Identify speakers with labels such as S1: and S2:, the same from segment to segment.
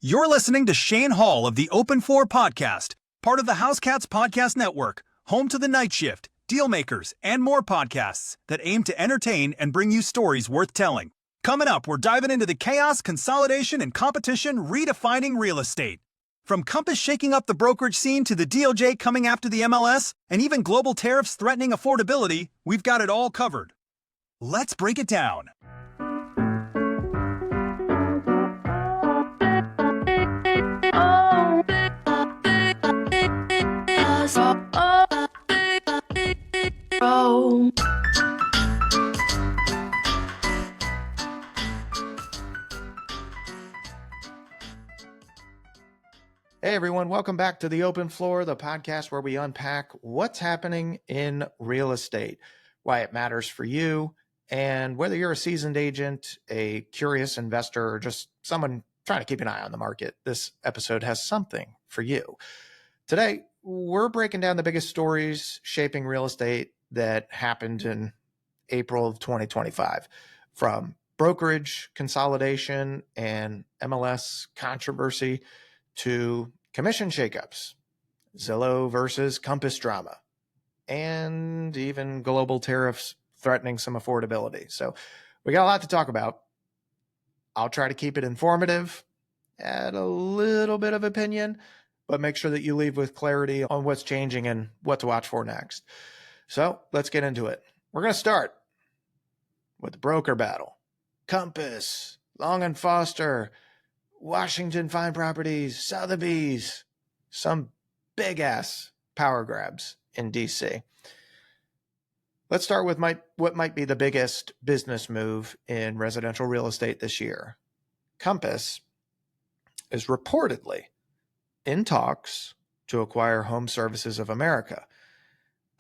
S1: You're listening to Shane Hall of the Open Floor Podcast, part of the Housecats Podcast Network, home to The Night Shift, Dealmakers, and more podcasts that aim to entertain and bring you stories worth telling. Coming up, we're diving into the chaos, consolidation, and competition redefining real estate. From Compass shaking up the brokerage scene to the DOJ coming after the MLS, and even global tariffs threatening affordability, we've got it all covered. Let's break it down.
S2: Hey everyone, welcome back to the Open Floor, the podcast where we unpack what's happening in real estate, why it matters for you, and whether you're a seasoned agent, a curious investor, or just someone trying to keep an eye on the market, this episode has something for you. Today, we're breaking down the biggest stories shaping real estate that happened in April of 2025, from brokerage consolidation and MLS controversy to commission shakeups, Zillow versus Compass drama, and even global tariffs threatening some affordability. So we got a lot to talk about. I'll try to keep it informative, add a little bit of opinion, but make sure that you leave with clarity on what's changing and what to watch for next. So let's get into it. We're going to start with the broker battle. Compass, Long & Foster, Washington Fine Properties, Sotheby's, some big-ass power grabs in D.C. Let's start with what might be the biggest business move in residential real estate this year. Compass is reportedly in talks to acquire HomeServices of America.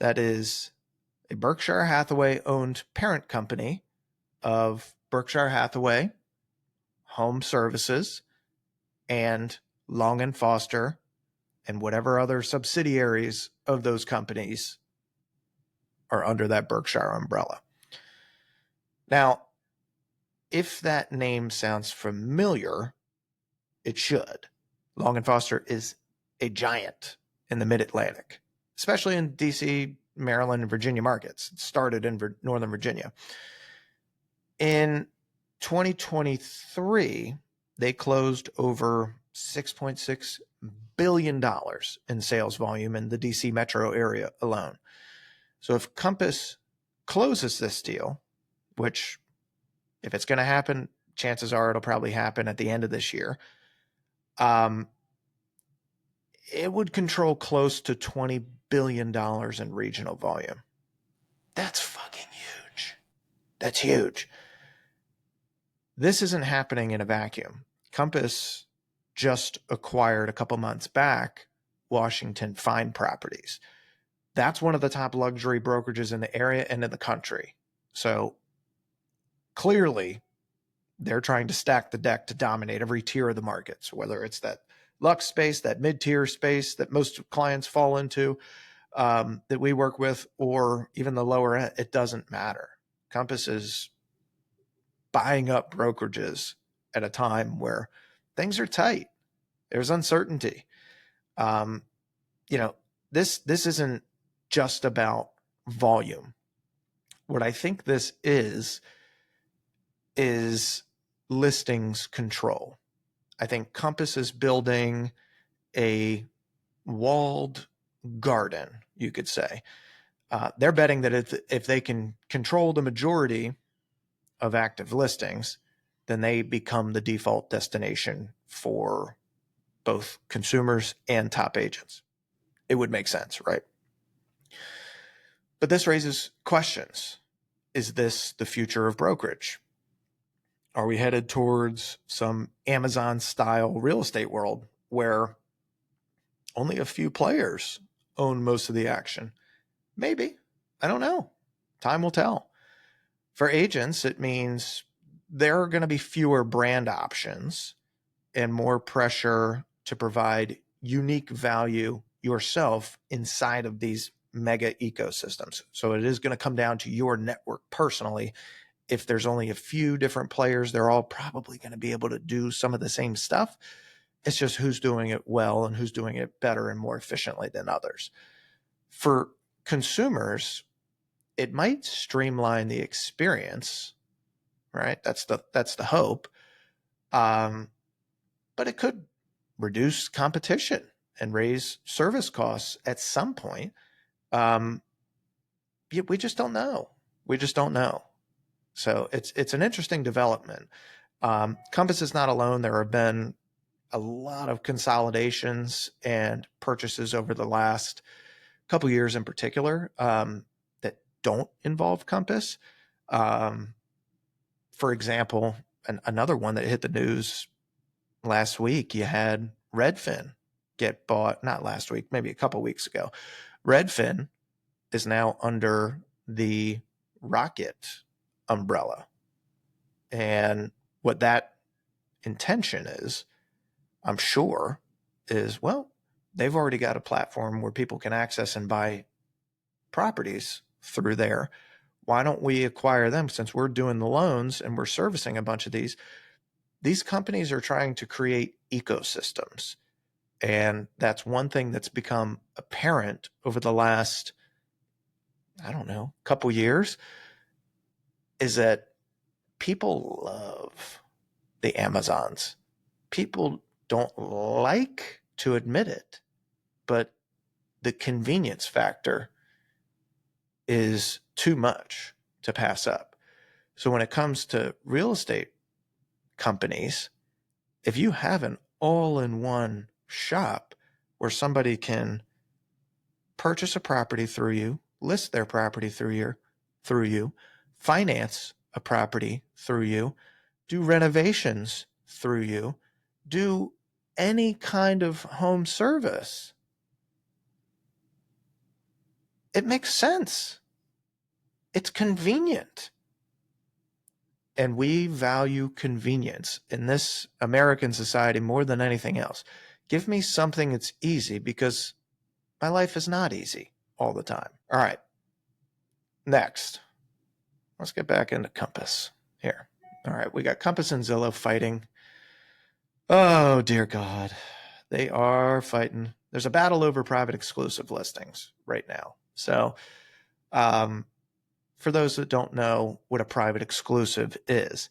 S2: That is a Berkshire Hathaway-owned parent company of Berkshire Hathaway, HomeServices, and Long & Foster, and whatever other subsidiaries of those companies are under that Berkshire umbrella. Now, if that name sounds familiar, it should. Long & Foster is a giant in the Mid-Atlantic, especially in D.C., Maryland, and Virginia markets. It started in Northern Virginia. In 2023, they closed over $6.6 billion in sales volume in the DC metro area alone. So if Compass closes this deal, which if it's going to happen, chances are it'll probably happen at the end of this year, it would control close to $20 billion in regional volume. That's fucking huge. That's huge. This isn't happening in a vacuum. Compass just acquired a couple months back Washington Fine Properties. That's one of the top luxury brokerages in the area and in the country. So clearly, they're trying to stack the deck to dominate every tier of the market. So whether it's that luxe space, that mid-tier space that most clients fall into, that we work with, or even the lower end, it doesn't matter. Compass is buying up brokerages at a time where things are tight. There's uncertainty. This isn't just about volume. What I think this is listings control. I think Compass is building a walled garden, you could say. They're betting that if they can control the majority of active listings, then they become the default destination for both consumers and top agents. It would make sense, right? But this raises questions. Is this the future of brokerage? Are we headed towards some Amazon-style real estate world where only a few players own most of the action? Maybe. I don't know. Time will tell. For agents, it means there are going to be fewer brand options and more pressure to provide unique value yourself inside of these mega ecosystems. So it is going to come down to your network personally. If there's only a few different players, they're all probably going to be able to do some of the same stuff. It's just who's doing it well and who's doing it better and more efficiently than others. For consumers, it might streamline the experience, right? That's the hope. But it could reduce competition and raise service costs at some point. We just don't know. We just don't know. So it's an interesting development. Compass is not alone. There have been a lot of consolidations and purchases over the last couple years in particular that don't involve Compass. For example, another one that hit the news last week, you had Redfin get bought, not last week, maybe a couple weeks ago. Redfin is now under the Rocket umbrella. And what that intention is, I'm sure, is, well, they've already got a platform where people can access and buy properties through there. Why don't we acquire them since we're doing the loans and we're servicing a bunch of these? These companies are trying to create ecosystems. And that's one thing that's become apparent over the last, I don't know, couple years, is that people love the Amazons. People don't like to admit it, but the convenience factor is too much to pass up. So when it comes to real estate companies, if you have an all-in-one shop where somebody can purchase a property through you, list their property through you, finance a property through you, do renovations through you, do any kind of home service, it makes sense. It's convenient. And we value convenience in this American society more than anything else. Give me something that's easy, because my life is not easy all the time. All right. Next, let's get back into Compass here. All right. We got Compass and Zillow fighting. Oh, dear God. They are fighting. There's a battle over private exclusive listings right now. So, for those that don't know what a private exclusive is,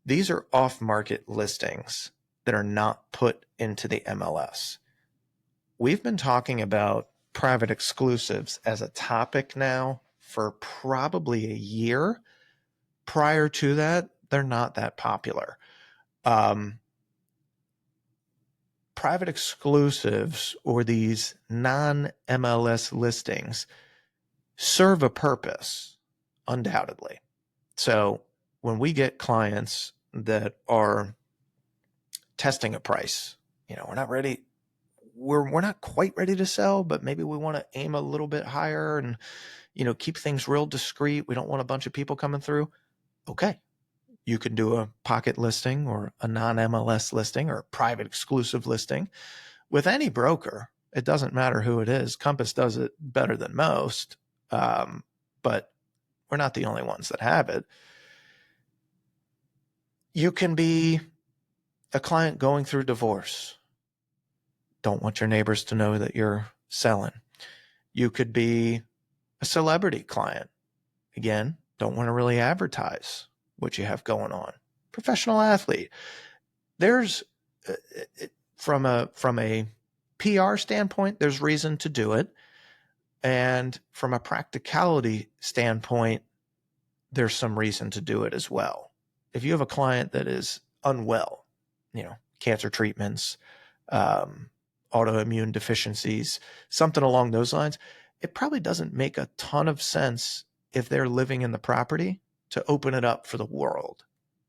S2: these are off-market listings that are not put into the MLS. We've been talking about private exclusives as a topic now for probably a year. Prior to that, they're not that popular. Private exclusives, or these non-MLS listings, serve a purpose, undoubtedly. So when we get clients that are testing a price, we're not ready, we're not quite ready to sell, but maybe we want to aim a little bit higher and, keep things real discreet. We don't want a bunch of people coming through. Okay. You can do a pocket listing or a non-MLS listing or a private exclusive listing with any broker. It doesn't matter who it is. Compass does it better than most. But we're not the only ones that have it. You can be a client going through divorce. Don't want your neighbors to know that you're selling. You could be a celebrity client. Again, don't want to really advertise what you have going on. Professional athlete. There's, from a PR standpoint, there's reason to do it. And from a practicality standpoint, there's some reason to do it as well. If you have a client that is unwell, cancer treatments, autoimmune deficiencies, something along those lines, it probably doesn't make a ton of sense if they're living in the property to open it up for the world.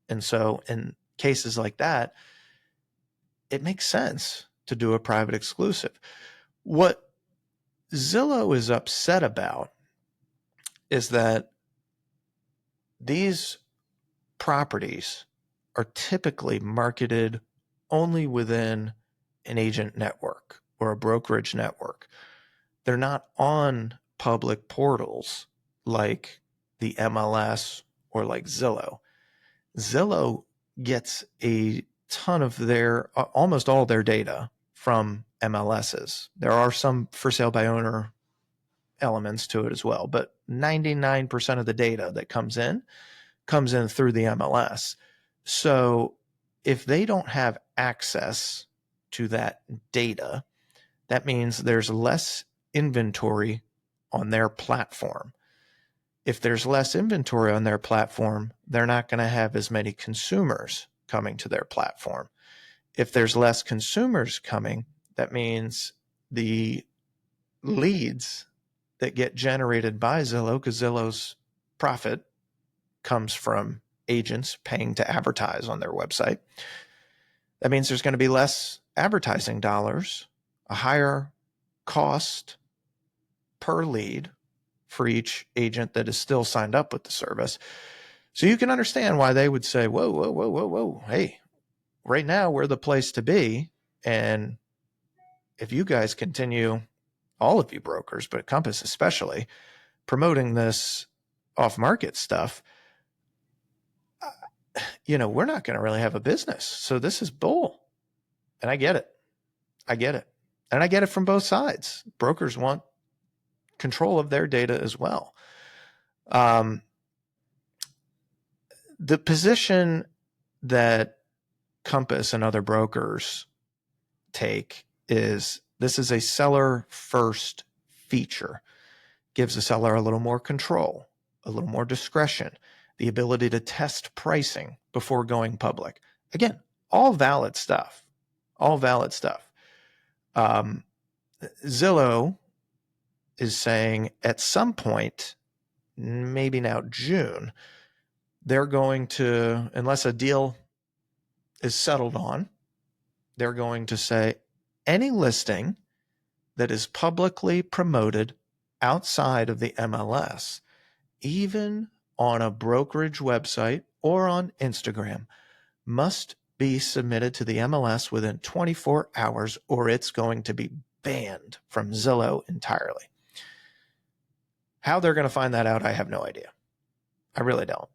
S2: And so in cases like that, it makes sense to do a private exclusive. What Zillow is upset about is that these properties are typically marketed only within an agent network or a brokerage network. They're not on public portals like the MLS or like Zillow. Zillow gets a ton of almost all their data from MLSs. There are some for sale by owner elements to it as well, but 99% of the data that comes in through the MLS. So if they don't have access to that data, that means there's less inventory on their platform. If there's less inventory on their platform, they're not going to have as many consumers coming to their platform. If there's less consumers coming, that means the leads that get generated by Zillow, because Zillow's profit comes from agents paying to advertise on their website. That means there's going to be less advertising dollars, a higher cost per lead for each agent that is still signed up with the service. So you can understand why they would say, whoa. Hey, right now we're the place to be. And if you guys continue, all of you brokers, but Compass especially, promoting this off-market stuff, we're not going to really have a business. So this is bull. And I get it. And I get it from both sides. Brokers want control of their data as well. The position that Compass and other brokers take is this is a seller first feature. Gives the seller a little more control, a little more discretion, the ability to test pricing before going public. Again, all valid stuff. Zillow is saying at some point, maybe now June, they're going to, unless a deal is settled on, they're going to say any listing that is publicly promoted outside of the MLS, even on a brokerage website or on Instagram, must be submitted to the MLS within 24 hours or it's going to be banned from Zillow entirely. How they're going to find that out, I have no idea. I really don't.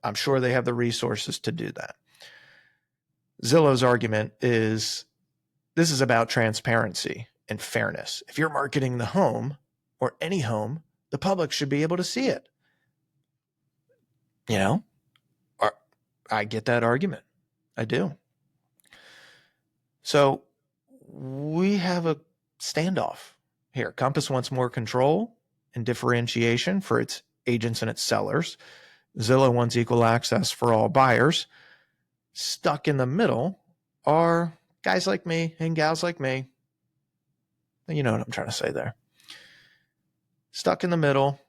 S2: I'm sure they have the resources to do that. Zillow's argument is this is about transparency and fairness. If you're marketing the home or any home, the public should be able to see it. I get that argument. I do. So we have a standoff here. Compass wants more control and differentiation for its agents and its sellers. Zillow wants equal access for all buyers. Stuck in the middle are guys like me and gals like me. You know what I'm trying to say there. Stuck in the middle,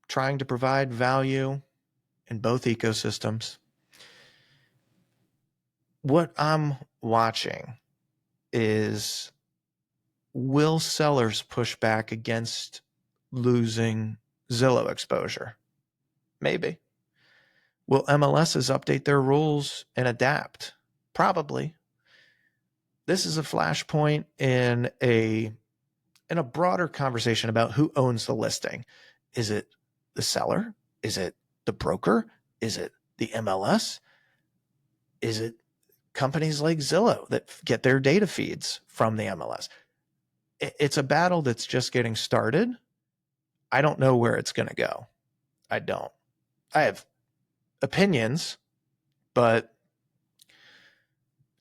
S2: trying to provide value in both ecosystems. What I'm watching is, will sellers push back against losing Zillow exposure? Maybe. Will MLSs update their rules and adapt? Probably. This is a flashpoint in a broader conversation about who owns the listing. Is it the seller? Is it the broker? Is it the MLS? Is it companies like Zillow that get their data feeds from the MLS? It's a battle that's just getting started. I don't know where it's going to go. I don't. I have opinions, but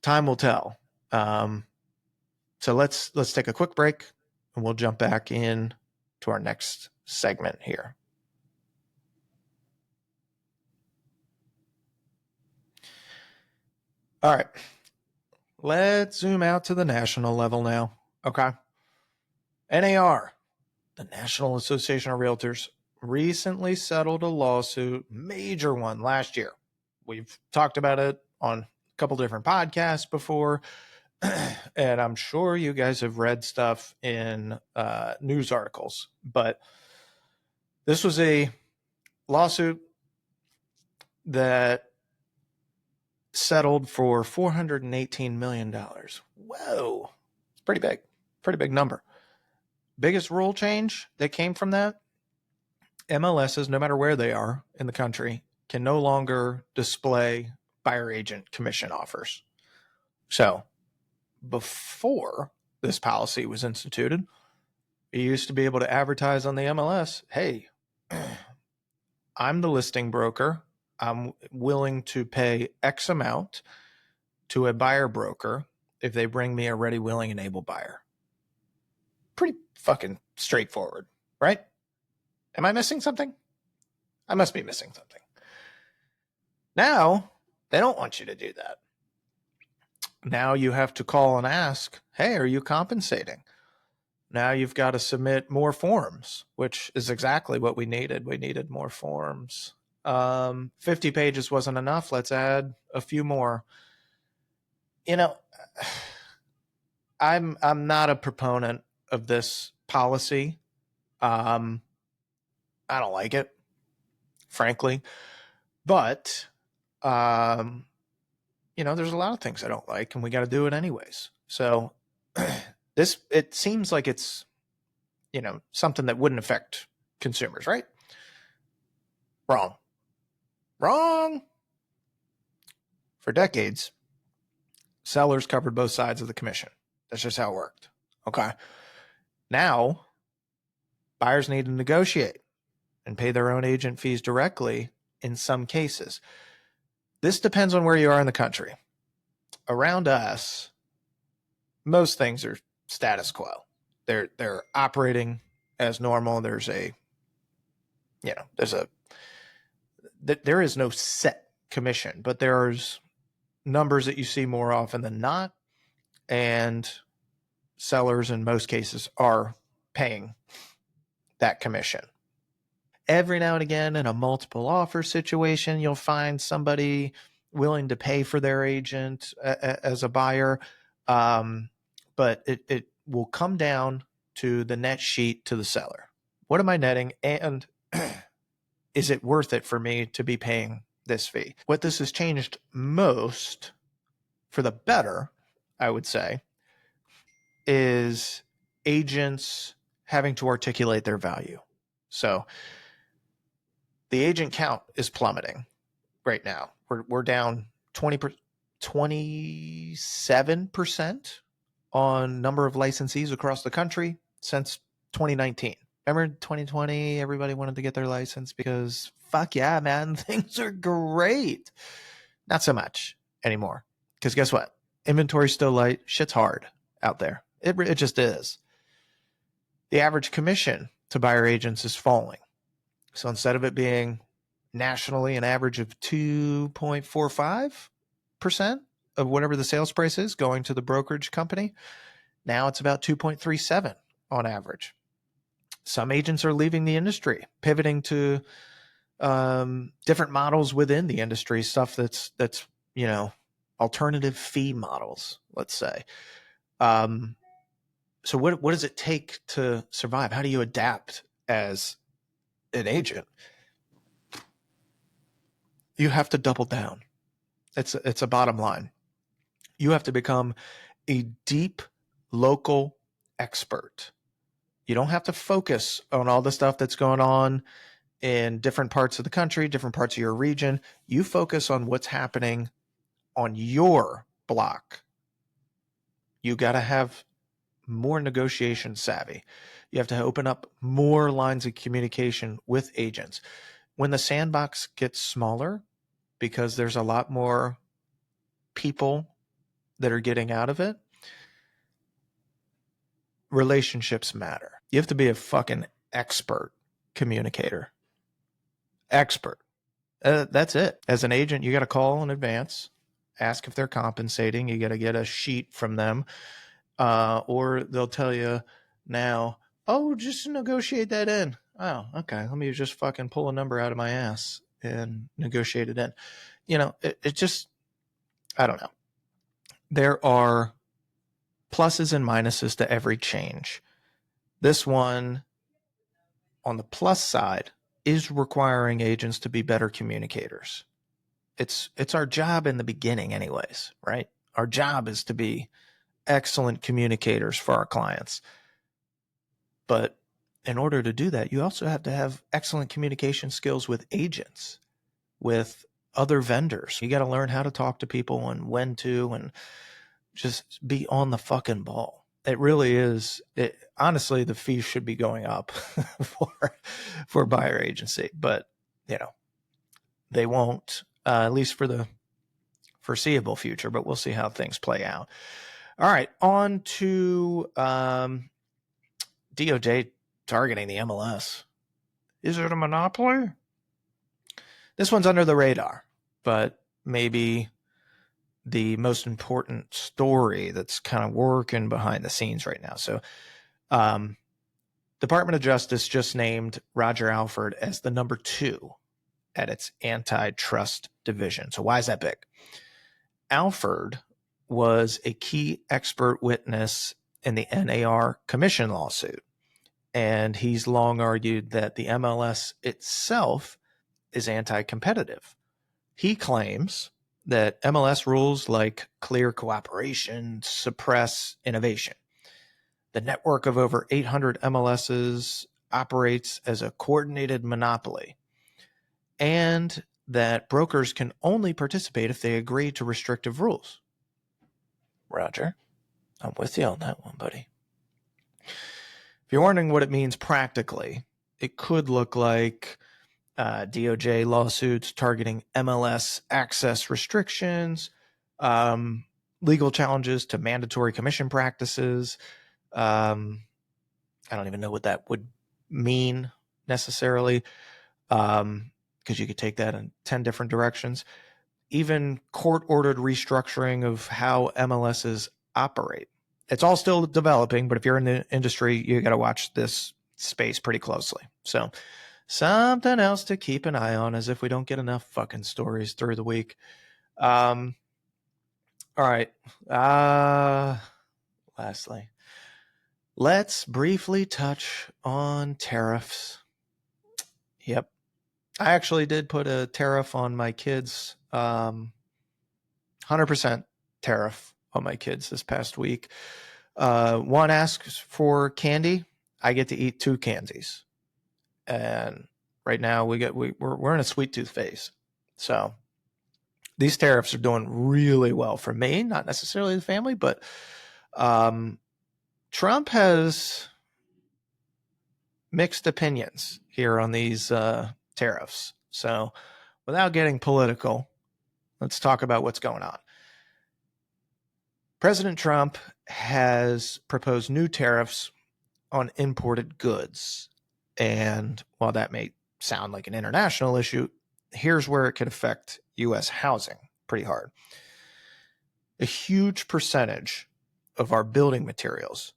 S2: time will tell. So let's take a quick break and we'll jump back in to our next segment here. All right. Let's zoom out to the national level now. Okay. NAR, the National Association of Realtors, recently settled a lawsuit, major one last year. We've talked about it on a couple different podcasts before, and I'm sure you guys have read stuff in news articles, but this was a lawsuit that settled for $418 million. Whoa, it's pretty big number. Biggest rule change that came from that: MLSs, no matter where they are in the country, can no longer display buyer agent commission offers. So before this policy was instituted, you used to be able to advertise on the MLS, hey, I'm the listing broker. I'm willing to pay X amount to a buyer broker if they bring me a ready, willing, and able buyer. Pretty fucking straightforward, right? Am I missing something? I must be missing something. Now, they don't want you to do that. Now you have to call and ask, hey, are you compensating? Now you've got to submit more forms, which is exactly what we needed. We needed more forms. 50 pages wasn't enough. Let's add a few more. You know, I'm not a proponent of this policy. I don't like it, frankly. But there's a lot of things I don't like, and we got to do it anyways. So it seems like it's, something that wouldn't affect consumers, right? Wrong. For decades, sellers covered both sides of the commission. That's just how it worked. Okay. Now, buyers need to negotiate and pay their own agent fees directly in some cases. This depends on where you are in the country. Around us, most things are status quo. They're operating as normal. There is no set commission, but there's numbers that you see more often than not, and sellers in most cases are paying that commission. Every now and again, in a multiple offer situation, you'll find somebody willing to pay for their agent as a buyer, but it will come down to the net sheet to the seller. What am I netting, and is it worth it for me to be paying this fee? What this has changed most for the better, I would say, is agents having to articulate their value. So the agent count is plummeting right now. We're down 27% on number of licensees across the country since 2019. Remember 2020, everybody wanted to get their license because fuck yeah, man, things are great. Not so much anymore. Because guess what? Inventory's still light. Shit's hard out there. It just is. The average commission to buyer agents is falling. So instead of it being nationally an average of 2.45% of whatever the sales price is going to the brokerage company, now it's about 2.37 on average. Some agents are leaving the industry, pivoting to different models within the industry, stuff that's alternative fee models, let's say. So what does it take to survive? How do you adapt as an agent? You have to double down. It's a bottom line. You have to become a deep local expert. You don't have to focus on all the stuff that's going on in different parts of the country, different parts of your region. You focus on what's happening on your block. You got to have more negotiation savvy. You have to open up more lines of communication with agents. When the sandbox gets smaller, because there's a lot more people that are getting out of it, relationships matter. You have to be a fucking expert communicator. Expert. That's it. As an agent, you got to call in advance, ask if they're compensating. You got to get a sheet from them, or they'll tell you now, oh, just negotiate that in. Oh, okay. Let me just fucking pull a number out of my ass and negotiate it in. It just, I don't know. There are pluses and minuses to every change. This one, on the plus side, is requiring agents to be better communicators. It's our job in the beginning anyways, right? Our job is to be excellent communicators for our clients. But in order to do that, you also have to have excellent communication skills with agents, with other vendors. You got to learn how to talk to people and when to, and just be on the fucking ball. It really is. Honestly, the fees should be going up for buyer agency, but they won't, at least for the foreseeable future, but we'll see how things play out. All right, on to DOJ targeting the MLS. Is it a monopoly? This one's under the radar, but maybe the most important story that's kind of working behind the scenes right now. So, Department of Justice just named Roger Alford as the number 2 at its antitrust division. So why is that big? Alford was a key expert witness in the NAR commission lawsuit, and he's long argued that the MLS itself is anti-competitive. He claims that MLS rules like clear cooperation suppress innovation. The network of over 800 MLSs operates as a coordinated monopoly, and that brokers can only participate if they agree to restrictive rules. Roger, I'm with you on that one, buddy. If you're wondering what it means practically, it could look like DOJ lawsuits targeting MLS access restrictions, legal challenges to mandatory commission practices. I don't even know what that would mean necessarily, because you could take that in 10 different directions. Even court-ordered restructuring of how MLSs operate. It's all still developing, but if you're in the industry, you got to watch this space pretty closely. So something else to keep an eye on, as if we don't get enough fucking stories through the week. All right. Lastly, let's briefly touch on tariffs. Yep. I actually did put a tariff on my kids, 100% tariff on my kids this past week. One asks for candy. I get to eat 2 candies. And right now we're in a sweet tooth phase. So these tariffs are doing really well for me, not necessarily the family, but Trump has mixed opinions here on these tariffs. So without getting political, let's talk about what's going on. President Trump has proposed new tariffs on imported goods. And while that may sound like an international issue, here's where it could affect U.S. housing pretty hard. A huge percentage of our building materials,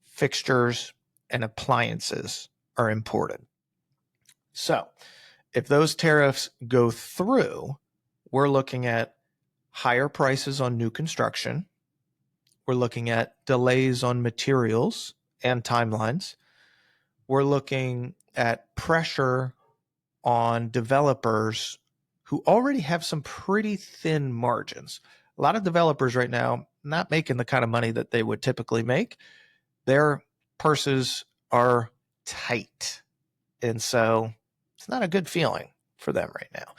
S2: fixtures, and appliances are imported. So if those tariffs go through, we're looking at higher prices on new construction. We're looking at delays on materials and timelines. We're looking at pressure on developers who already have some pretty thin margins. A lot of developers right now not making the kind of money that they would typically make. Their purses are tight. And so it's not a good feeling for them right now.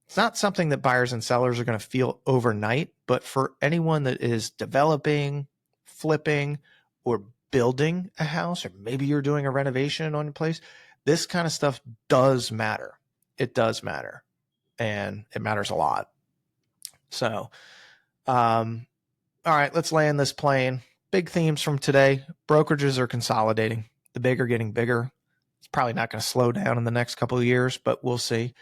S2: It's not something that buyers and sellers are going to feel overnight, but for anyone that is developing, flipping, or building a house, or maybe you're doing a renovation on your place, this kind of stuff does matter. It does matter, and it matters a lot. So, all right, let's land this plane. Big themes from today. Brokerages are consolidating. The big are getting bigger. It's probably not going to slow down in the next couple of years, but we'll see.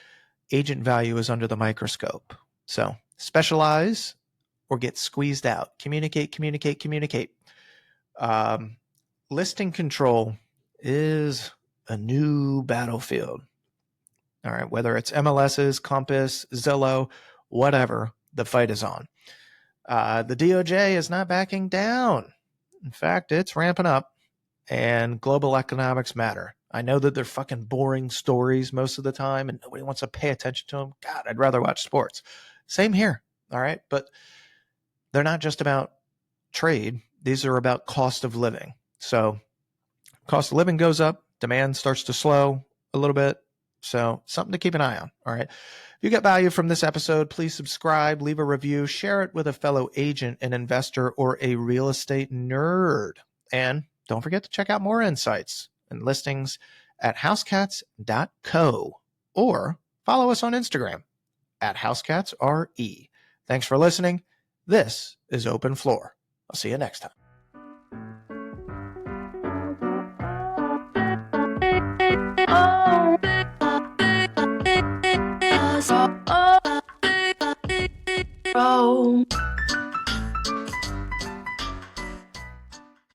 S2: Agent value is under the microscope. So specialize or get squeezed out. Communicate. Listing control is a new battlefield. All right, whether it's MLSs, Compass, Zillow, whatever, the fight is on. The DOJ is not backing down. In fact, it's ramping up, and global economics matter. I know that they're fucking boring stories most of the time, and nobody wants to pay attention to them. God, I'd rather watch sports. Same here, all right? But they're not just about trade. These are about cost of living. So cost of living goes up, demand starts to slow a little bit, So something to keep an eye on. All right. If you get value from this episode, please subscribe, leave a review, share it with a fellow agent, an investor, or a real estate nerd. And don't forget to check out more insights and listings at housecats.co or follow us on Instagram at housecatsre. Thanks for listening. This is Open Floor. I'll see you next time.